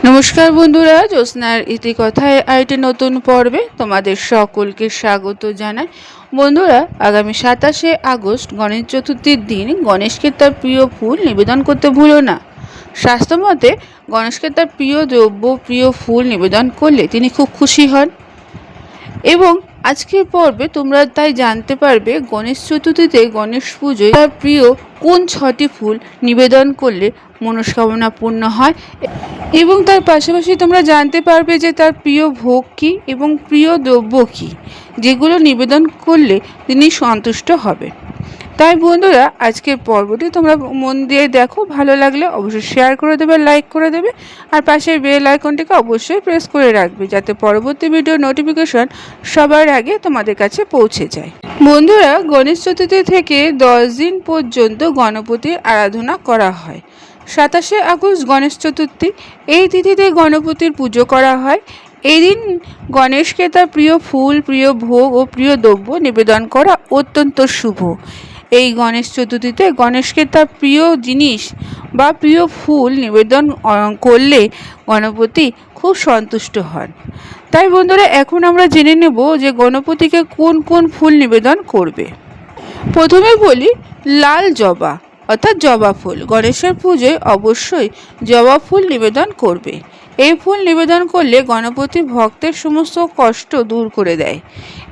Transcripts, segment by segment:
নমস্কার বন্ধুরা, জ্যোৎস্নার ইতিকথায় আরেকটি নতুন পর্বে তোমাদের সকলকে স্বাগত জানাই। বন্ধুরা, আগামী 27শে আগস্ট গণেশ চতুর্থীর দিন গণেশকে তার প্রিয় ফুল নিবেদন করতে ভুলো না। শাস্ত্রমতে গণেশকে তার প্রিয় দ্রব্য, প্রিয় ফুল নিবেদন করলে তিনি খুব খুশি হন। এবং আজকের পর্বে তোমরা তাই জানতে পারবে গণেশ চতুর্থীতে গণেশ পুজোয় তার প্রিয় কোন 6টি ফুল নিবেদন করলে মনস্কামনা পূর্ণ হয়, এবং তার পাশাপাশি তোমরা জানতে পারবে যে তার প্রিয় ভোগ কী এবং প্রিয় দ্রব্য কী, যেগুলো নিবেদন করলে তিনি সন্তুষ্ট হবে। তাই বন্ধুরা, আজকের পর্বটি তোমরা মন দিয়ে দেখো, ভালো লাগলে অবশ্যই শেয়ার করে দেবে, লাইক করে দেবে, আর পাশের বেল আইকনটিকে অবশ্যই প্রেস করে রাখবে যাতে পরবর্তী ভিডিও নোটিফিকেশন সবার আগে তোমাদের কাছে পৌঁছে যায়। বন্ধুরা, গণেশ চতুর্থী থেকে 10 দিন পর্যন্ত গণপতির আরাধনা করা হয়। 27শে আগস্ট গণেশ চতুর্থী, এই তিথিতে গণপতির পুজো করা হয়। এই দিন গণেশকে তার প্রিয় ফুল, প্রিয় ভোগ ও প্রিয় দ্রব্য নিবেদন করা অত্যন্ত শুভ। এই গণেশ চতুর্থীতে গণেশকে তার প্রিয় জিনিস বা প্রিয় ফুল নিবেদন করলে গণপতি খুব সন্তুষ্ট হন। তাই বন্ধুরা, এখন আমরা জেনে নেব যে গণপতিকে কোন কোন ফুল নিবেদন করবে। প্রথমে বলি লাল জবা অর্থাৎ জবা ফুল। গণেশের পুজোয় অবশ্যই জবা ফুল নিবেদন করবে। এই ফুল নিবেদন করলে গণপতি ভক্তের সমস্ত কষ্ট দূর করে দেয়।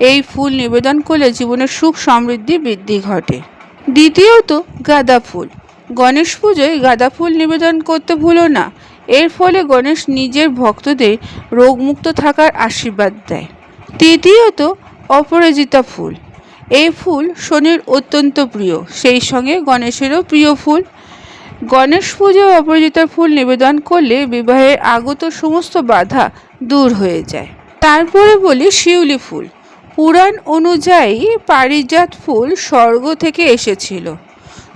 এই ফুল নিবেদন করলে জীবনের সুখ সমৃদ্ধি বৃদ্ধি ঘটে। দ্বিতীয়ত গাঁদা ফুল। গণেশ পুজোয় গাঁদা ফুল নিবেদন করতে ভুলো না। এর ফলে গণেশ নিজের ভক্তদের রোগমুক্ত থাকার আশীর্বাদ দেয়। তৃতীয়ত অপরাজিতা ফুল। এই ফুল শনির অত্যন্ত প্রিয়, সেই সঙ্গে গণেশেরও প্রিয় ফুল। গণেশ পুজোয় অপরাজিতার ফুল নিবেদন করলে বিবাহের আগত সমস্ত বাধা দূর হয়ে যায়। তারপরে বলি শিউলি ফুল। পুরাণ অনুযায়ী পারিজাত ফুল স্বর্গ থেকে এসেছিল।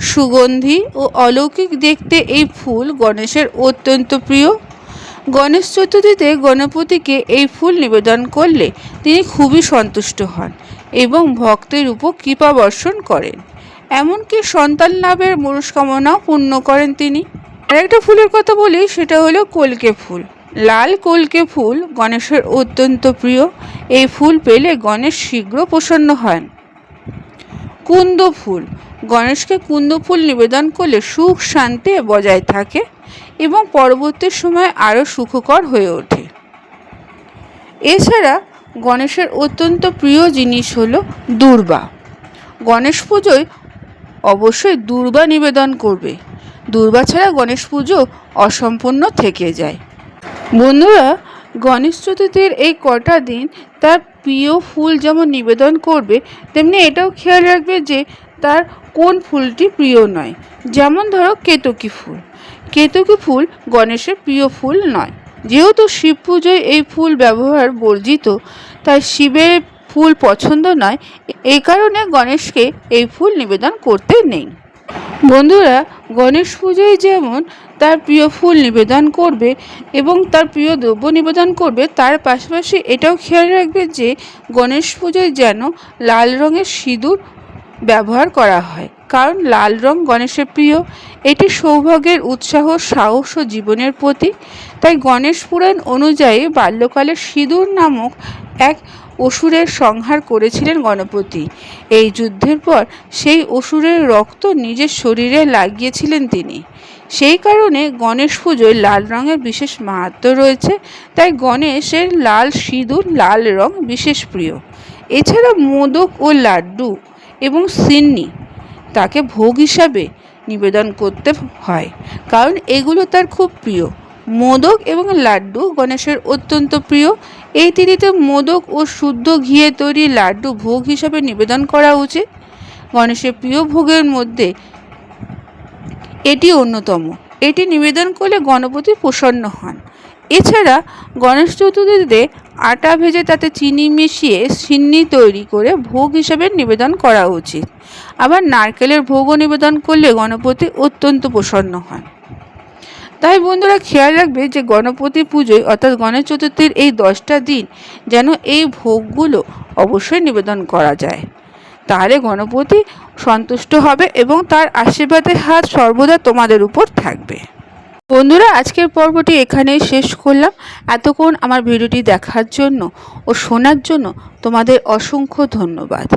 সুগন্ধি ও অলৌকিক দেখতে এই ফুল গণেশের অত্যন্ত প্রিয়। গণেশ চতুর্থীতে গণপতিকে এই ফুল নিবেদন করলে তিনি খুবই সন্তুষ্ট হন এবং ভক্তের উপর কৃপা বর্ষণ করেন, এমনকি সন্তান লাভের মনস্কামনাও পূর্ণ করেন তিনি। আরেকটা ফুলের কথা বলি, সেটা হলো কলকে ফুল। লাল কলকে ফুল গণেশের অত্যন্ত প্রিয়। এই ফুল পেলে গণেশ শীঘ্র প্রসন্ন হন। কুন্দ ফুল। গণেশকে কুন্দ ফুল নিবেদন করলে সুখ শান্তি বজায় থাকে এবং পরবর্তী সময় আরও সুখকর হয়ে ওঠে। এছাড়া গণেশের অত্যন্ত প্রিয় জিনিস হলো দূর্বা। গণেশ পুজোয় অবশ্যই দূর্বা নিবেদন করবে। দূর্বা ছাড়া গণেশ পুজো অসম্পূর্ণ থেকে যায়। বন্ধুরা, গণেশ চতুর্থীর এই কটা দিন তার প্রিয় ফুল যেমন নিবেদন করবে, তেমনি এটাও খেয়াল রাখবে যে তার কোন ফুলটি প্রিয় নয়। যেমন ধরো কেতকী ফুল। কেতকী ফুল গণেশের প্রিয় ফুল নয়। যেহেতু শিব পুজোয় এই ফুল ব্যবহার বর্জিত, তাই শিবের ফুল পছন্দ নয়, এই কারণে গণেশকে এই ফুল নিবেদন করতে নেই। বন্ধুরা, গণেশ পুজোয় যেমন তার প্রিয় ফুল নিবেদন করবে এবং তার প্রিয় দ্রব্য নিবেদন করবে, তার পাশাপাশি এটাও খেয়াল রাখবে যে গণেশ পুজোয় যেন লাল রঙের সিঁদুর ব্যবহার করা হয়, কারণ লাল রং গণেশের প্রিয়। এটি সৌভাগ্যের উৎসাহ, সাহস ও জীবনের প্রতীক। তাই গণেশ পুরাণ অনুযায়ী বাল্যকালে সিঁদুর নামক এক অসুরের সংহার করেছিলেন গণপতি। এই যুদ্ধের পর সেই অসুরের রক্ত নিজের শরীরে লাগিয়েছিলেন তিনি। সেই কারণে গণেশ পুজোয় লাল রঙের বিশেষ মাহাত্ম্য রয়েছে। তাই গণেশের লাল সিঁদুর, লাল রং বিশেষ প্রিয়। এছাড়া মোদক ও লাড্ডু এবং সিন্নি তাকে ভোগ হিসাবে নিবেদন করতে হয়, কারণ এগুলো তার খুব প্রিয়। মোদক এবং লাড্ডু গণেশের অত্যন্ত প্রিয়। এই তিথিতে মোদক ও শুদ্ধ ঘিয়ে তৈরি লাড্ডু ভোগ হিসাবে নিবেদন করা উচিত। গণেশের প্রিয় ভোগের মধ্যে এটি অন্যতম। এটি নিবেদন করলে গণপতি প্রসন্ন হন। এছাড়া গণেশ চতুর্থীতে আটা ভেজে তাতে চিনি মিশিয়ে সিন্নি তৈরি করে ভোগ হিসাবে নিবেদন করা উচিত। আবার নারকেলের ভোগও নিবেদন করলে গণপতি অত্যন্ত প্রসন্ন হন। তাই বন্ধুরা, খেয়াল রাখবে যে গণপতি পুজোয় অর্থাৎ গণেশ চতুর্থীর এই 10টা দিন যেন এই ভোগগুলো অবশ্যই নিবেদন করা যায়। তাহলে গণপতি সন্তুষ্ট হবে এবং তার আশীর্বাদের হাত সর্বদা তোমাদের উপর থাকবে। বন্ধুরা, আজকের পর্বটি এখানেই শেষ করলাম। এতক্ষণ আমার ভিডিওটি দেখার জন্য ও শোনার জন্য তোমাদের অসংখ্য ধন্যবাদ।